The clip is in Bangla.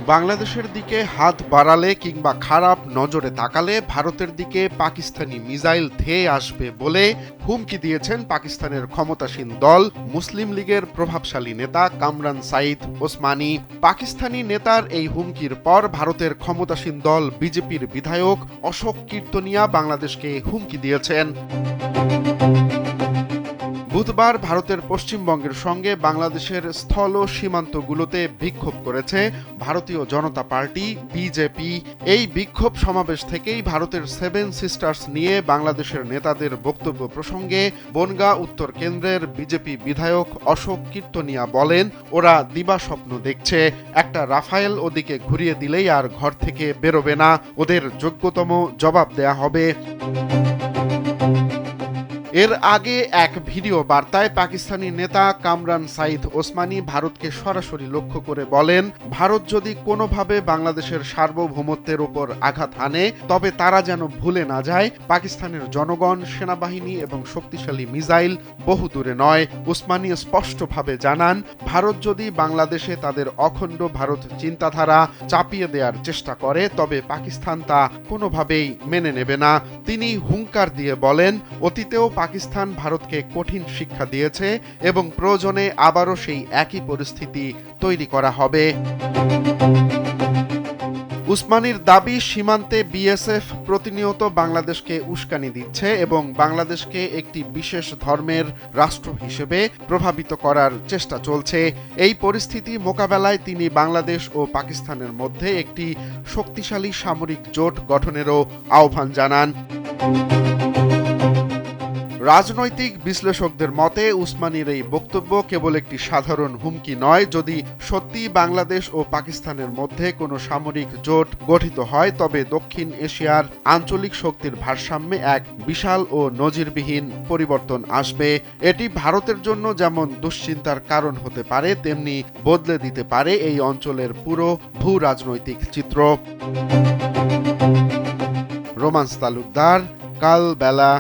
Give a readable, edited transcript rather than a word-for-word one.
বাংলাদেশের দিকে হাত বাড়ালে কিংবা খারাপ নজরে তাকালে ভারতের দিকে পাকিস্তানি মিসাইল ধেয়ে আসবে বলে হুমকি দিয়েছেন পাকিস্তানের ক্ষমতাসীন দল মুসলিম লীগের প্রভাবশালী নেতা কামরান সাঈদ ওসমানী। পাকিস্তানি নেতার এই হুমকির পর ভারতের ক্ষমতাসীন দল বিজেপির বিধায়ক অশোক কীর্তনিয়া বাংলাদেশকে হুমকি দিয়েছেন। বুধবার ভারতের পশ্চিমবঙ্গের সঙ্গে বাংলাদেশের স্থল সীমান্তগুলোতে বিক্ষোভ করেছে ভারতীয় জনতা পার্টি বিজেপি। এই বিক্ষোভ সমাবেশ থেকেই ভারতের সেভেন সিস্টার্স নিয়ে বাংলাদেশের নেতাদের বক্তব্য প্রসঙ্গে বনগাঁ উত্তর কেন্দ্রের বিজেপি বিধায়ক অশোক কীর্তনিয়া বলেন, ওরা দিবাস্বপ্ন দেখছে, একটা রাফায়েল ওদিকে ঘুরিয়ে দিলেই আর ঘর থেকে বেরোবে না, ওদের যোগ্যতম জবাব দেয়া হবে। এর আগে এক ভিডিও বার্তায় পাকিস্তানি নেতা কামরান সাঈদ ওসমানী ভারতকে সরাসরি লক্ষ্য করে বলেন, ভারত যদি কোনোভাবে বাংলাদেশের সার্বভৌমত্বের ওপর আঘাত হানে তবে তারা যেন ভুলে না যায় পাকিস্তানের জনগণ, সেনাবাহিনী এবং শক্তিশালী মিসাইল বহু দূরে নয়। ওসমানী স্পষ্টভাবে জানান, ভারত যদি বাংলাদেশে তাদের অখণ্ড ভারত চিন্তাধারা চাপিয়ে দেওয়ার চেষ্টা করে তবে পাকিস্তান তা কোনোভাবেই মেনে নেবে না। তিনি হুঙ্কার দিয়ে বলেন, অতীতেও পাকিস্তান ভারতকে কঠিন শিক্ষা দিয়েছে এবং প্রয়োজনে আবারও সেই একই পরিস্থিতি তৈরি করা হবে। উসমানীর দাবি, সীমান্তে বিএসএফ প্রতিনিয়ত বাংলাদেশকে উস্কানি দিচ্ছে এবং বাংলাদেশকে একটি বিশেষ ধর্মের রাষ্ট্র হিসেবে প্রভাবিত করার চেষ্টা চলছে। এই পরিস্থিতি মোকাবেলায় তিনি বাংলাদেশ ও পাকিস্তানের মধ্যে একটি শক্তিশালী সামরিক জোট গঠনেরও আহ্বান জানান। রাজনৈতিক বিশ্লেষকদের মতে উসমানীর এই বক্তব্য কেবল একটি সাধারণ হুমকি নয়। যদি সত্যি বাংলাদেশ ও পাকিস্তানের মধ্যে কোনো সামরিক জোট গঠিত হয় তবে দক্ষিণ এশিয়ার আঞ্চলিক শক্তির ভারসাম্যে এক বিশাল ও নজিরবিহীন পরিবর্তন আসবে। এটি ভারতের জন্য যেমন দুশ্চিন্তার কারণ হতে পারে, তেমনি বদলে দিতে পারে এই অঞ্চলের পুরো ভূ রাজনৈতিক চিত্র। রোমান্স তালুকদার, কালবেলা।